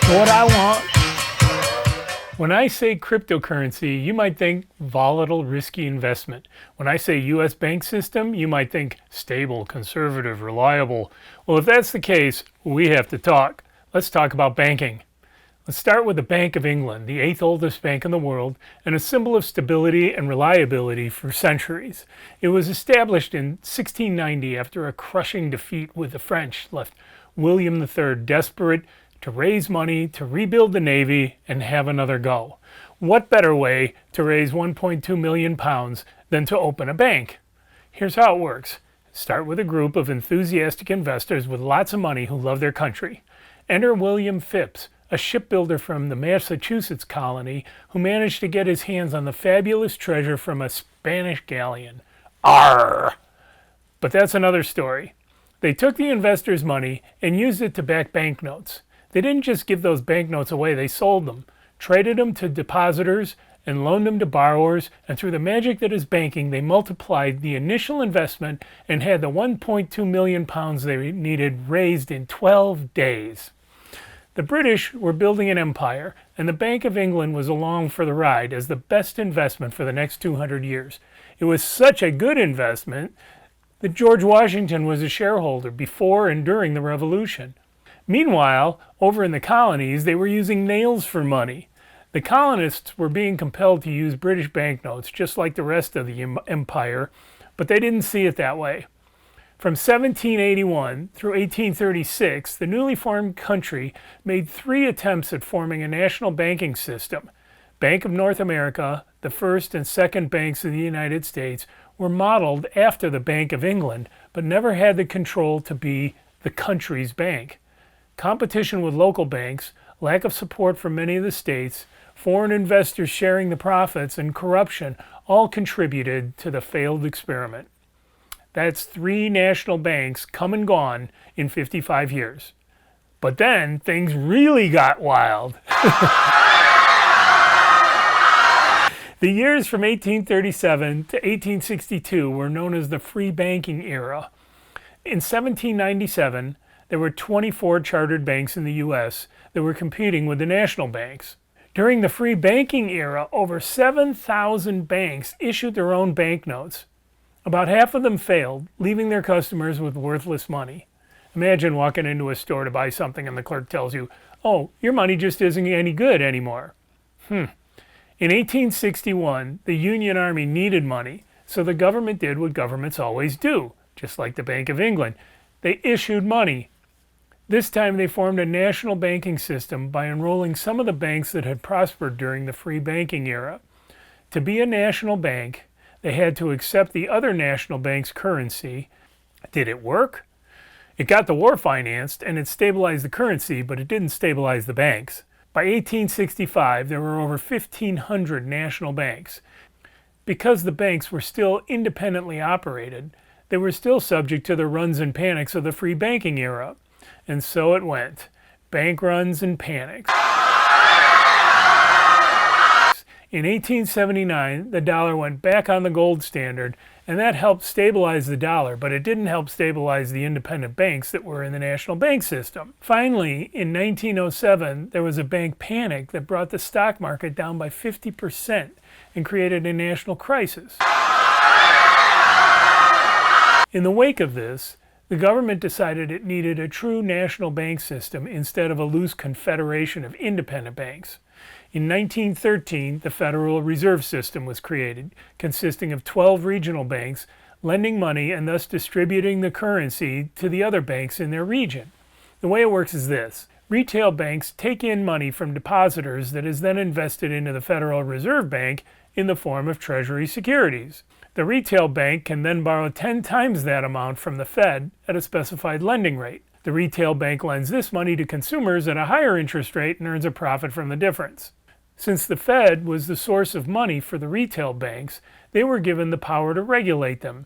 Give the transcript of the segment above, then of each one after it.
What I want. When I say cryptocurrency, you might think volatile, risky investment. When I say US bank system, you might think stable, conservative, reliable. Well, if that's the case, we have to talk. Let's talk about banking. Let's start with the Bank of England, the eighth oldest bank in the world and a symbol of stability and reliability for centuries. It was established in 1690 after a crushing defeat with the French left William III desperate to raise money to rebuild the Navy and have another go. What better way to raise 1.2 million pounds than to open a bank? Here's how it works. Start with a group of enthusiastic investors with lots of money who love their country. Enter William Phips, a shipbuilder from the Massachusetts colony who managed to get his hands on the fabulous treasure from a Spanish galleon. Arr! But that's another story. They took the investors' money and used it to back banknotes. They didn't just give those banknotes away, they sold them, traded them to depositors, and loaned them to borrowers, and through the magic that is banking, they multiplied the initial investment and had the 1.2 million pounds they needed raised in 12 days. The British were building an empire, and the Bank of England was along for the ride as the best investment for the next 200 years. It was such a good investment that George Washington was a shareholder before and during the Revolution. Meanwhile, over in the colonies, they were using nails for money. The colonists were being compelled to use British banknotes, just like the rest of the empire, but they didn't see it that way. From 1781 through 1836, the newly formed country made 3 attempts at forming a national banking system. Bank of North America, the first and second banks of the United States, were modeled after the Bank of England, but never had the control to be the country's bank. Competition with local banks, lack of support from many of the states, foreign investors sharing the profits, and corruption all contributed to the failed experiment. That's 3 national banks come and gone in 55 years. But then things really got wild. The years from 1837 to 1862 were known as the free banking era. In 1797, there were 24 chartered banks in the U.S. that were competing with the national banks. During the free banking era, over 7,000 banks issued their own banknotes. About half of them failed, leaving their customers with worthless money. Imagine walking into a store to buy something and the clerk tells you, "Oh, your money just isn't any good anymore." In 1861, the Union Army needed money, so the government did what governments always do, just like the Bank of England. They issued money. This time they formed a national banking system by enrolling some of the banks that had prospered during the free banking era. To be a national bank, they had to accept the other national bank's currency. Did it work? It got the war financed and it stabilized the currency, but it didn't stabilize the banks. By 1865, there were over 1,500 national banks. Because the banks were still independently operated, they were still subject to the runs and panics of the free banking era. And so it went. Bank runs and panics. In 1879, the dollar went back on the gold standard, and that helped stabilize the dollar, but it didn't help stabilize the independent banks that were in the national bank system. Finally, in 1907, there was a bank panic that brought the stock market down by 50% and created a national crisis. In the wake of this, the government decided it needed a true national bank system instead of a loose confederation of independent banks. In 1913, the Federal Reserve System was created, consisting of 12 regional banks lending money and thus distributing the currency to the other banks in their region. The way it works is this. Retail banks take in money from depositors that is then invested into the Federal Reserve Bank in the form of Treasury securities. The retail bank can then borrow 10 times that amount from the Fed at a specified lending rate. The retail bank lends this money to consumers at a higher interest rate and earns a profit from the difference. Since the Fed was the source of money for the retail banks, they were given the power to regulate them,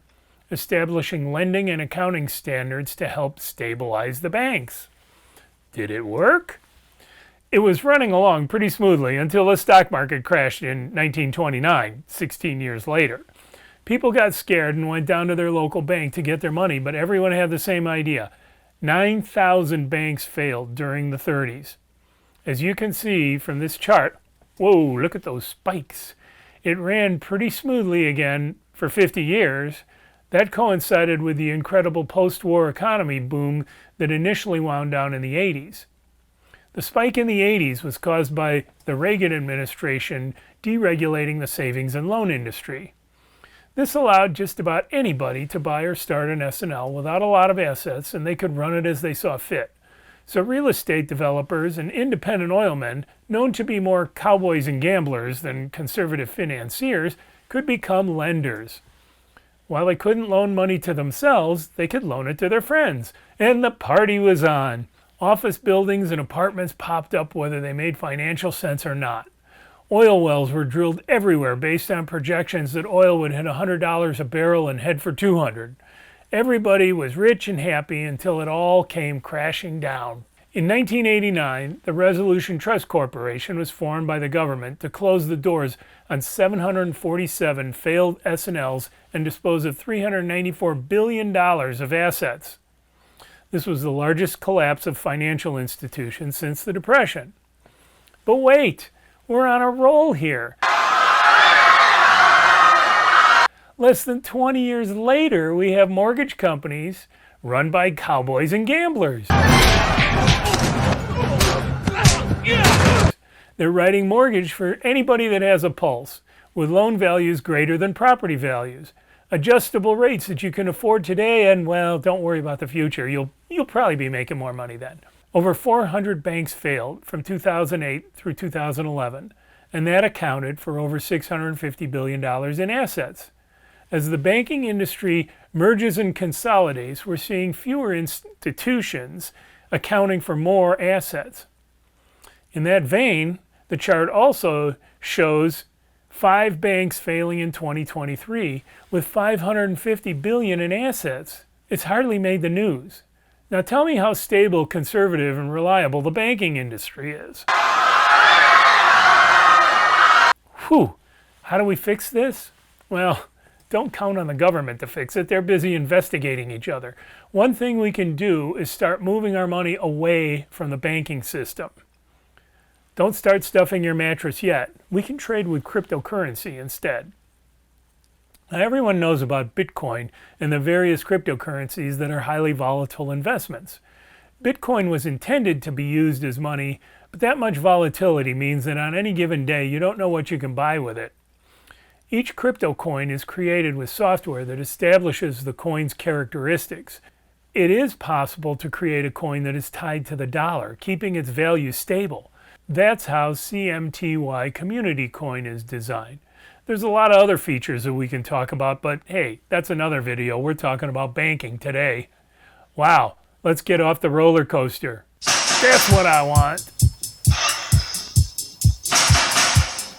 establishing lending and accounting standards to help stabilize the banks. Did it work? It was running along pretty smoothly until the stock market crashed in 1929, 16 years later. People got scared and went down to their local bank to get their money, but everyone had the same idea. 9,000 banks failed during the 30s. As you can see from this chart, whoa, look at those spikes. It ran pretty smoothly again for 50 years. That coincided with the incredible post-war economy boom that initially wound down in the 80s. The spike in the 80s was caused by the Reagan administration deregulating the savings and loan industry. This allowed just about anybody to buy or start an S&L without a lot of assets, and they could run it as they saw fit. So real estate developers and independent oilmen, known to be more cowboys and gamblers than conservative financiers, could become lenders. While they couldn't loan money to themselves, they could loan it to their friends. And the party was on. Office buildings and apartments popped up whether they made financial sense or not. Oil wells were drilled everywhere based on projections that oil would hit $100 a barrel and head for $200. Everybody was rich and happy until it all came crashing down. In 1989, the Resolution Trust Corporation was formed by the government to close the doors on 747 failed S&Ls and dispose of $394 billion of assets. This was the largest collapse of financial institutions since the Depression. But wait, we're on a roll here. Less than 20 years later, we have mortgage companies run by cowboys and gamblers. They're writing mortgage for anybody that has a pulse, with loan values greater than property values. Adjustable rates that you can afford today, and well, don't worry about the future. You'll probably be making more money then. Over 400 banks failed from 2008 through 2011, and that accounted for over $650 billion in assets. As the banking industry merges and consolidates, we're seeing fewer institutions accounting for more assets. In that vein, the chart also shows 5 banks failing in 2023 with $550 billion in assets. It's hardly made the news. Now tell me how stable, conservative, and reliable the banking industry is. Whew, how do we fix this? Well, don't count on the government to fix it. They're busy investigating each other. One thing we can do is start moving our money away from the banking system. Don't start stuffing your mattress yet. We can trade with cryptocurrency instead. Now, everyone knows about Bitcoin and the various cryptocurrencies that are highly volatile investments. Bitcoin was intended to be used as money, but that much volatility means that on any given day you don't know what you can buy with it. Each crypto coin is created with software that establishes the coin's characteristics. It is possible to create a coin that is tied to the dollar, keeping its value stable. That's how CMTY Community Coin is designed. There's a lot of other features that we can talk about, but hey, that's another video. We're talking about banking today. Wow, let's get off the roller coaster. That's what I want.